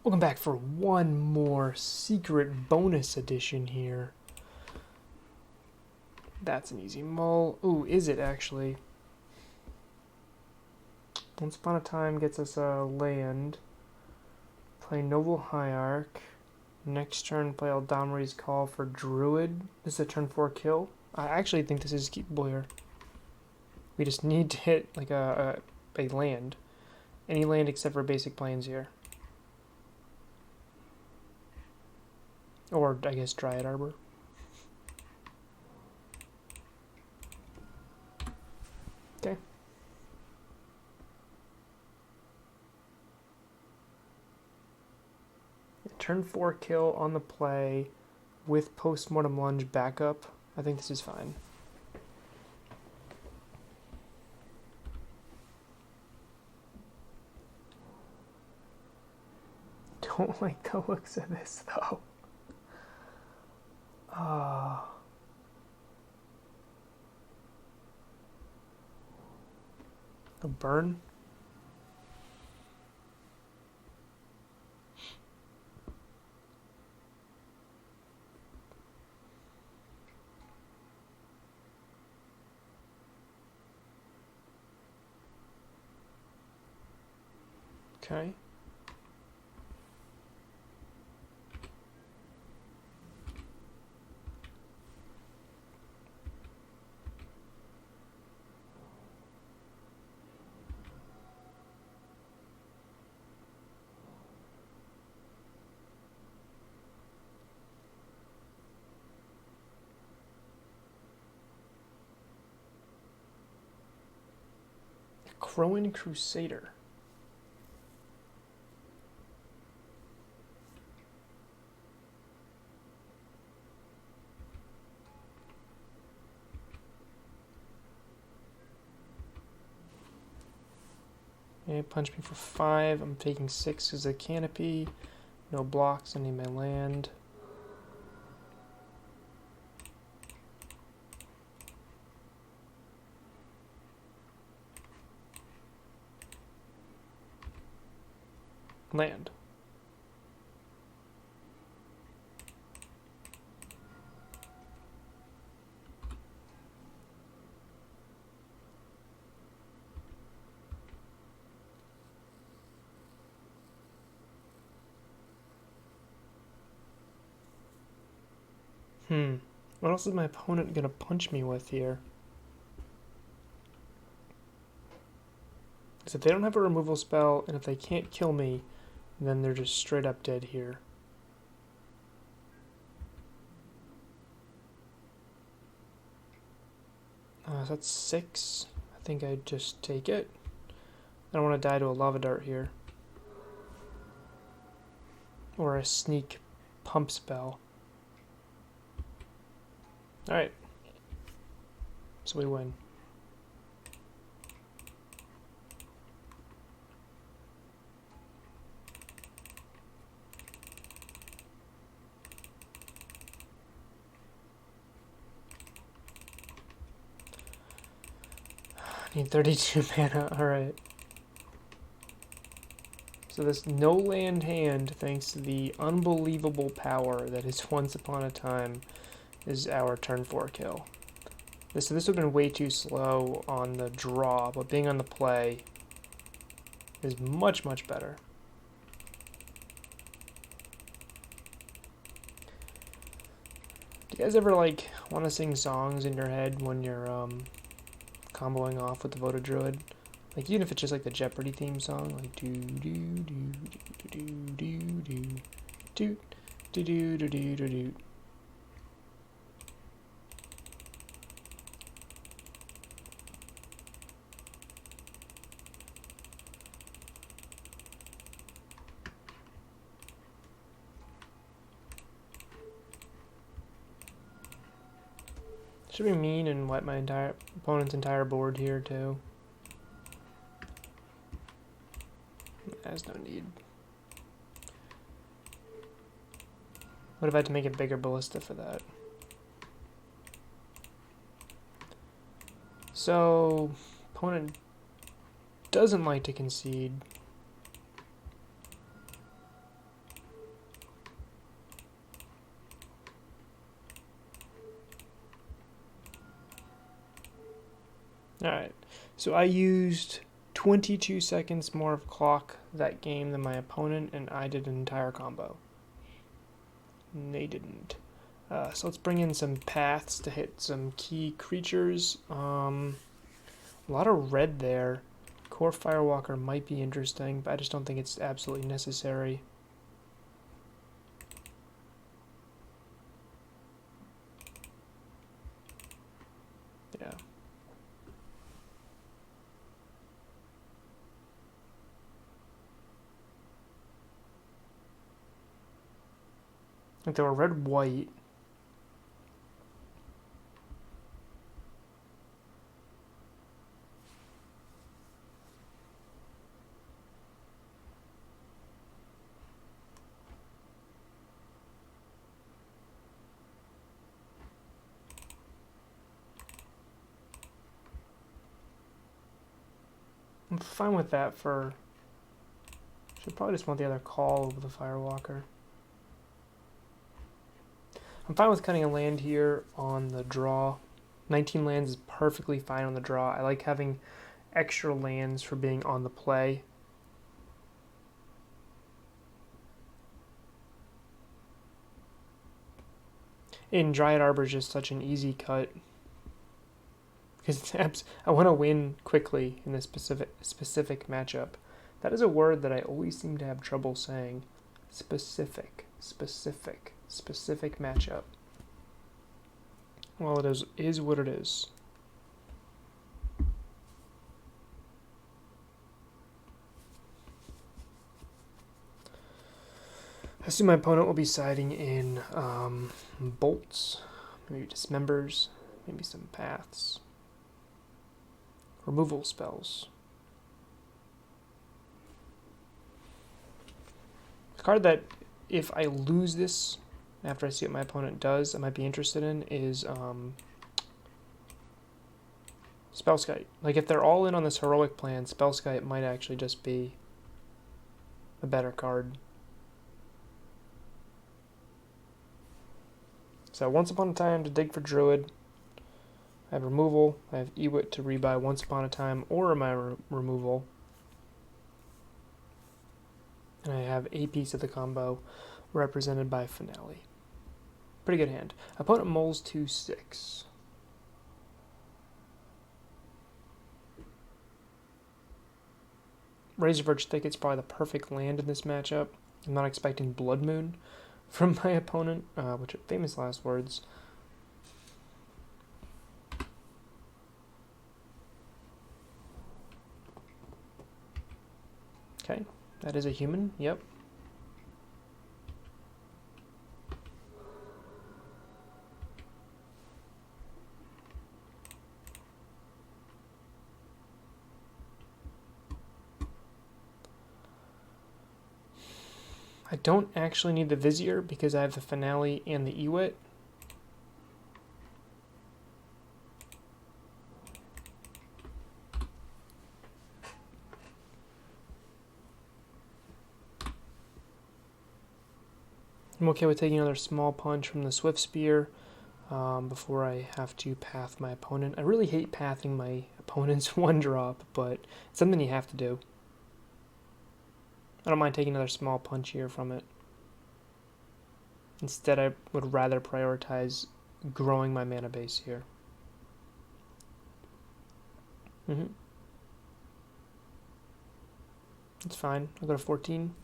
Welcome back for one more secret bonus edition here. That's an easy mull. Ooh, is it actually? Once Upon a Time gets us a land. Play Noble Hierarch. Next turn, play Eldamri's Call for Druid. This is a turn 4 kill. I actually think this is keepable here. We just need to hit like a land. Any land except for basic plains here. Or, I guess, Dryad Arbor. Okay. Turn 4 kill on the play with Postmortem Lunge backup. I think this is fine. Don't like the looks of this, though. A burn? Okay. Crowan Crusader. Okay, punch me for 5. I'm taking 6 as a canopy. No blocks, I need my land. Land. What else is my opponent gonna punch me with here? Because if they don't have a removal spell, and if they can't kill me, then they're just straight up dead here. So that's 6. I think I'd just take it. I don't want to die to a lava dart here. Or a sneak pump spell. Alright. So we win. I need 32 mana. Alright. So this no land hand, thanks to the unbelievable power that is Once Upon a Time, is our turn 4 kill. So this would have been way too slow on the draw, but being on the play is much, much better. Do you guys ever, like, want to sing songs in your head when you're, comboing off with the Voted Druid? Like, even if it's just, like, the Jeopardy theme song, like, do-do-do-do-do-do-do-do-do-do-do-do-do. Should be mean and wipe my opponent's entire board here too. There's no need. What if I had to make a bigger ballista for that? So, opponent doesn't like to concede. Alright, so I used 22 seconds more of clock that game than my opponent, and I did an entire combo. And they didn't. So let's bring in some paths to hit some key creatures. A lot of red there. Core Firewalker might be interesting, but I just don't think it's absolutely necessary. Yeah. If they were red-white, I'm fine with that for... Should probably just want the other call over the Firewalker. I'm fine with cutting a land here on the draw. 19 lands is perfectly fine on the draw. I like having extra lands for being on the play. In Dryad Arbor is just such an easy cut. Because I want to win quickly in this specific matchup. That is a word that I always seem to have trouble saying. Specific matchup. Well, it is what it is. I assume my opponent will be siding in bolts, maybe dismembers, maybe some paths. Removal spells. A card that, if I lose this after I see what my opponent does, I might be interested in is Spellskite. Like, if they're all in on this heroic plan, Spellskite might actually just be a better card. So, Once Upon a Time to dig for Druid. I have removal. I have Ewit to rebuy Once Upon a Time or my removal. And I have a piece of the combo represented by Finale. Pretty good hand. Opponent moles 2/6. Razorverge Thicket's probably the perfect land in this matchup. I'm not expecting Blood Moon from my opponent, which are famous last words. Okay, that is a human, yep. I don't actually need the Vizier because I have the Finale and the Ewit. I'm okay with taking another small punch from the Swift Spear before I have to path my opponent. I really hate pathing my opponent's one drop, but it's something you have to do. I don't mind taking another small punch here from it. Instead, I would rather prioritize growing my mana base here. It's fine. I'll go to 14.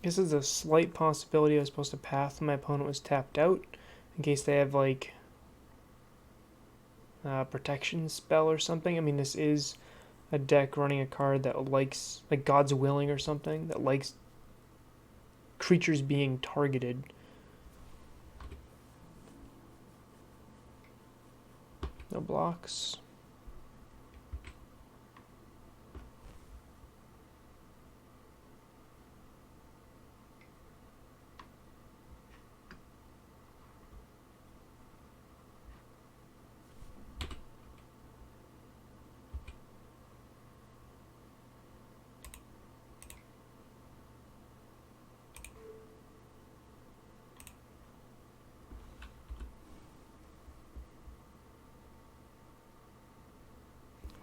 This is a slight possibility I was supposed to path when my opponent was tapped out, in case they have like a protection spell or something. I mean, this is a deck running a card that likes, like God's Willing or something, that likes creatures being targeted. No blocks.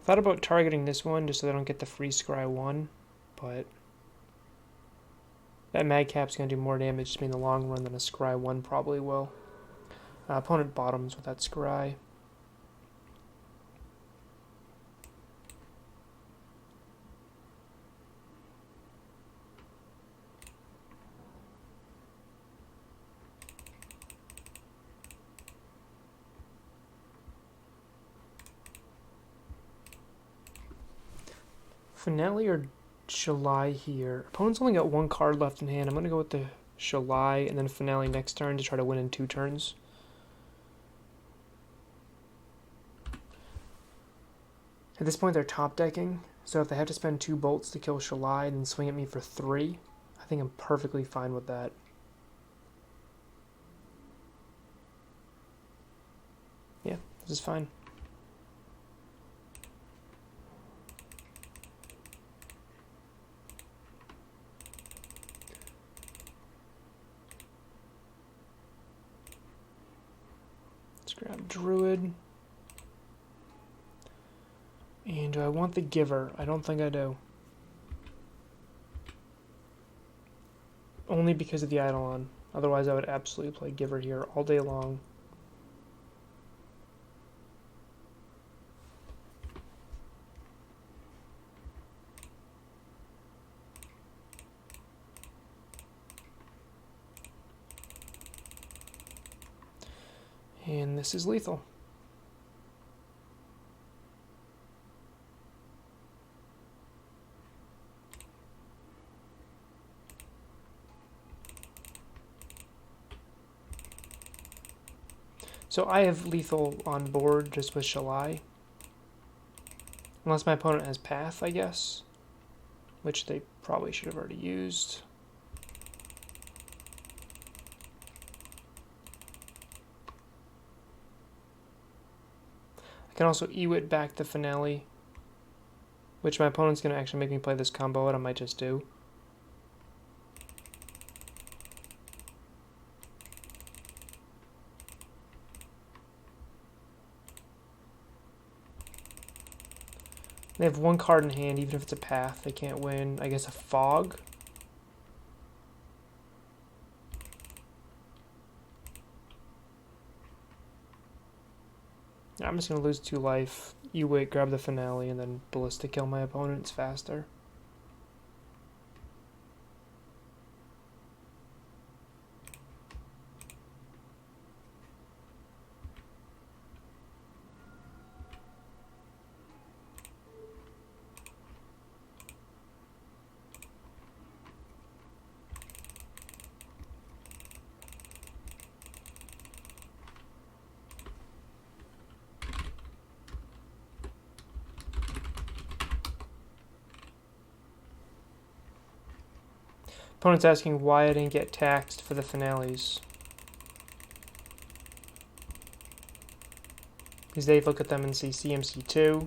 Thought about targeting this one just so they don't get the free scry 1, but that Madcap's going to do more damage to me in the long run than a scry 1 probably will. Opponent bottoms with that scry. Finale or Shalai here. Opponent's only got one card left in hand. I'm going to go with the Shalai and then Finale next turn to try to win in 2 turns. At this point, they're top decking, so if they have to spend 2 bolts to kill Shalai and then swing at me for 3, I think I'm perfectly fine with that. Yeah, this is fine. Let's grab Druid. And do I want the Giver? I don't think I do. Only because of the Eidolon. Otherwise, I would absolutely play Giver here all day long. And this is lethal. So I have lethal on board just with Shalai. Unless my opponent has Path, I guess. Which they probably should have already used. I can also Ewit back the Finale. Which my opponent's going to actually make me play this combo and I might just do. They have 1 card in hand, even if it's a Path, they can't win. I guess a Fog. I'm just going to lose 2 life. You wait, grab the Finale, and then Ballista kill my opponent. It's faster. Opponent's asking why I didn't get taxed for the Finales. Because they look at them and see CMC2.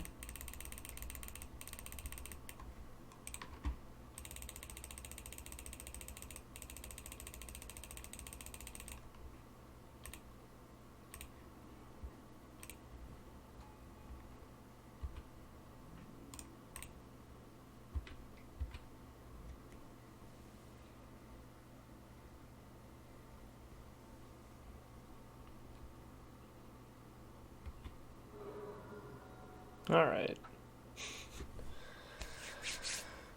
All right.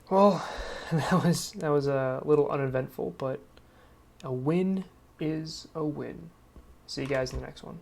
Well, that was a little uneventful, but a win is a win. See you guys in the next one.